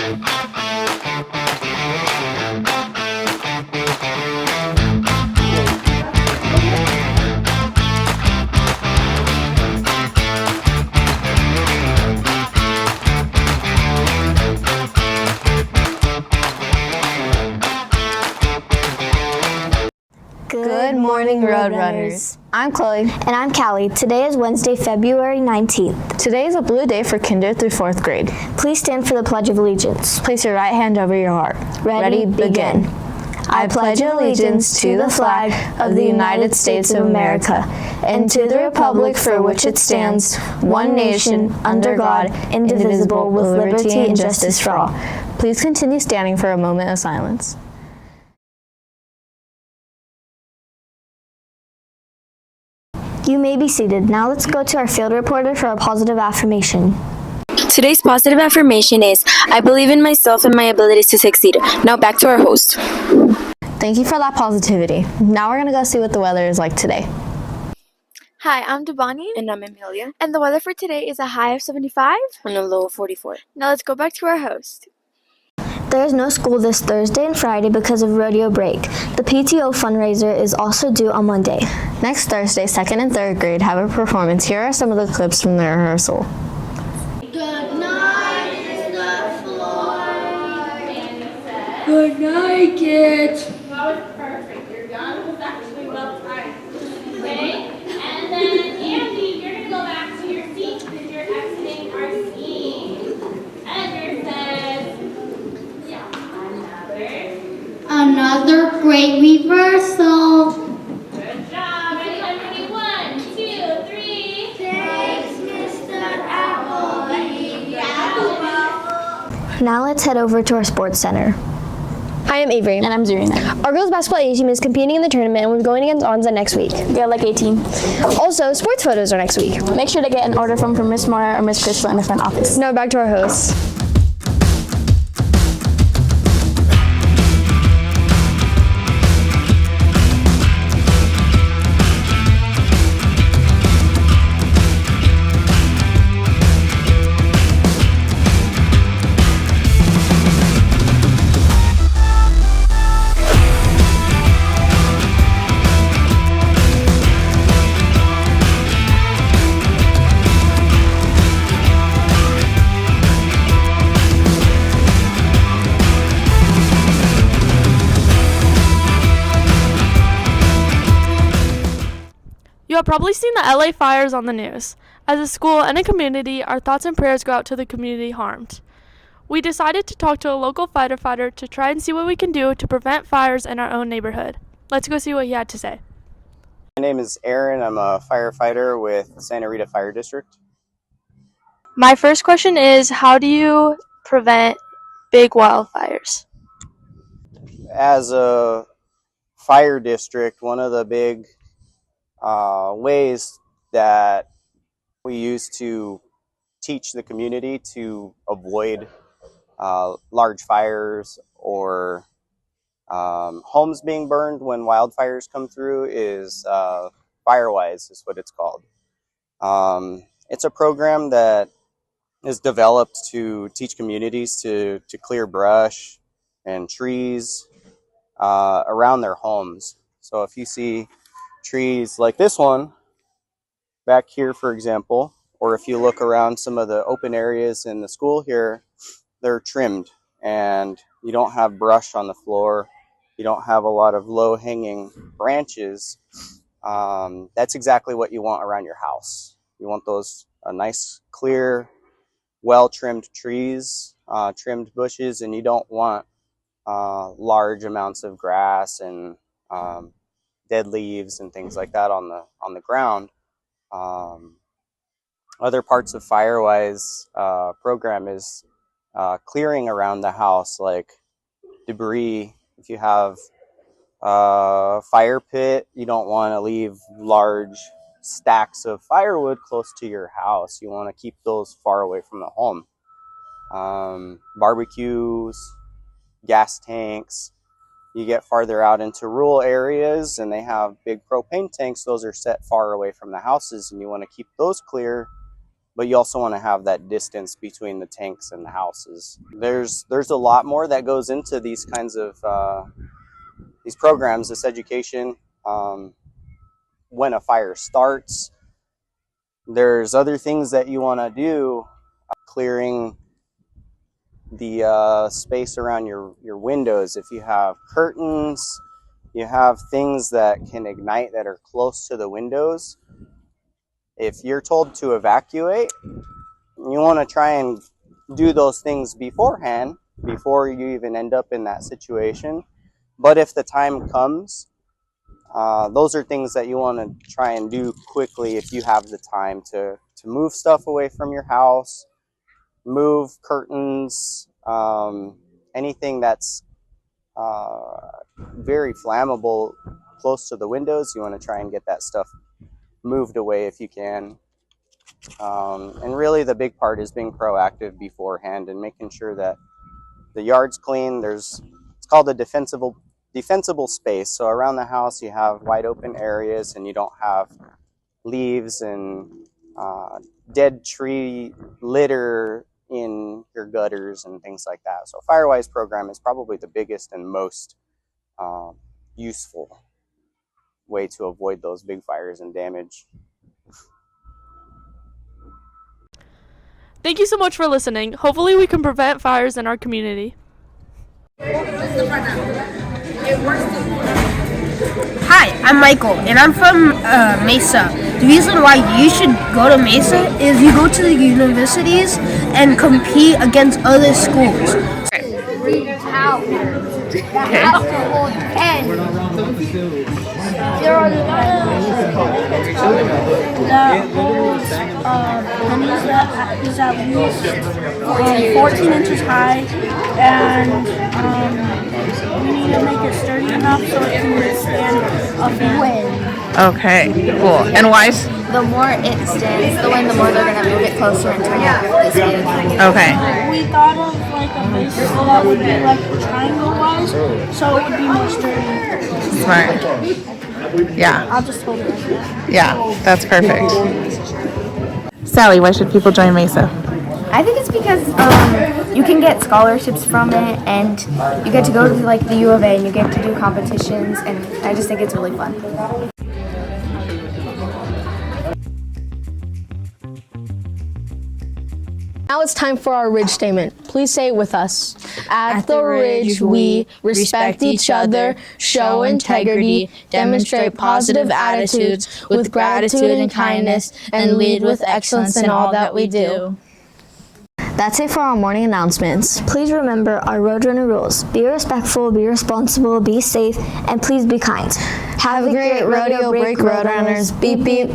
Good morning, Roadrunners. I'm Chloe. And I'm Cali. Today is Wednesday, February 19th. Today is a blue day for kinder through 4th grade. Please stand for the Pledge of Allegiance. Place your right hand over your heart. Ready, begin. I pledge allegiance to the flag of the United States of America and to the republic for which it stands, one nation, under God, indivisible, with liberty and justice for all. Please continue standing for a moment of silence. You may be seated. Now let's go to our field reporter for a positive affirmation. Today's positive affirmation is, I believe in myself and my abilities to succeed. Now back to our host. Thank you for that positivity. Now we're going to go see what the weather is like today. Hi, I'm Dibanhi. And I'm Emilia. And the weather for today is a high of 75 And a low of 44. Now let's go back to our host. There is no school this Thursday and Friday because of rodeo break. The PTO fundraiser is also due on Monday. Next Thursday, 2nd and 3rd grade have a performance. Here are some of the clips from their rehearsal. Good night is the floor. Good night, kids. That was perfect. Your gun was actually well timed. Okay? And then, Andy, you're going to go back to your seat because you're exiting our scheme. Edgar says, another great reversal. Good job. Ready, everybody? 1, 2, 3. Thanks, Mr. Appleby. Now let's head over to our sports center. Hi, I'm Averi. And I'm Zarina. Our girls basketball A team is competing in the tournament and we're going against Onza next week. We have like 18. Also, sports photos are next week. Make sure to get an order from Miss Mora or Miss Crystal in the front office. Now back to our hosts. You have probably seen the LA fires on the news. As a school and a community, our thoughts and prayers go out to the community harmed. We decided to talk to a local firefighter to try and see what we can do to prevent fires in our own neighborhood. Let's go see what he had to say. My name is Aaron. I'm a firefighter with Santa Rita Fire District. My first question is, how do you prevent big wildfires? As a fire district, one of the big ways that we use to teach the community to avoid large fires or homes being burned when wildfires come through is Firewise is what it's called. It's a program that is developed to teach communities to clear brush and trees around their homes. So if you see trees like this one back here, for example, or if you look around some of the open areas in the school here, they're trimmed and you don't have brush on the floor. You don't have a lot of low-hanging branches. That's exactly what you want around your house. You want those nice, clear, well-trimmed trees, trimmed bushes, and you don't want large amounts of grass and dead leaves and things like that on the ground. Other parts of Firewise program is clearing around the house, like debris. If you have a fire pit, you don't want to leave large stacks of firewood close to your house. You want to keep those far away from the home. Barbecues, gas tanks. You get farther out into rural areas and they have big propane tanks. Those are set far away from the houses and you want to keep those clear but you also want to have that distance between the tanks and the houses. There's a lot more that goes into these kinds of these programs, this education. When a fire starts, there's other things that you want to do, clearing the space around your windows. If you have curtains, you have things that can ignite that are close to the windows. If you're told to evacuate, you want to try and do those things beforehand, before you even end up in that situation. But if the time comes, those are things that you want to try and do quickly if you have the time to move stuff away from your house, move curtains, anything that's very flammable close to the windows. You want to try and get that stuff moved away if you can. And really the big part is being proactive beforehand and making sure that the yard's clean. It's called a defensible space. So around the house you have wide open areas and you don't have leaves and dead tree litter in your gutters and things like that. So Firewise program is probably the biggest and most useful way to avoid those big fires and damage. Thank you so much for listening. Hopefully we can prevent fires in our community. Hi, I'm Michael, and I'm from MESA. The reason why you should go to MESA is you go to the universities and compete against other schools. There are the holds pennies that is at least 14 inches high, and we need to make it sturdy enough so it can withstand a wind. Okay, cool. And why? The more it stands, the more they're going to move it closer and turn it this way. Okay. We thought of like a base that would be like triangle-wise, so it would be more sturdy. Smart. Yeah. I'll just hold it like that. Yeah, that's perfect. Sally, why should people join MESA? I think it's because you can get scholarships from it, and you get to go to like the U of A, and you get to do competitions, and I just think it's really fun. Now it's time for our Ridge statement. Please say it with us. At the Ridge, we respect each other, show integrity, demonstrate positive attitudes with gratitude and kindness, and lead with excellence in all that we do. That's it for our morning announcements. Please remember our Roadrunner rules. Be respectful, be responsible, be safe, and please be kind. Have a great rodeo break, Roadrunners. Beep beep.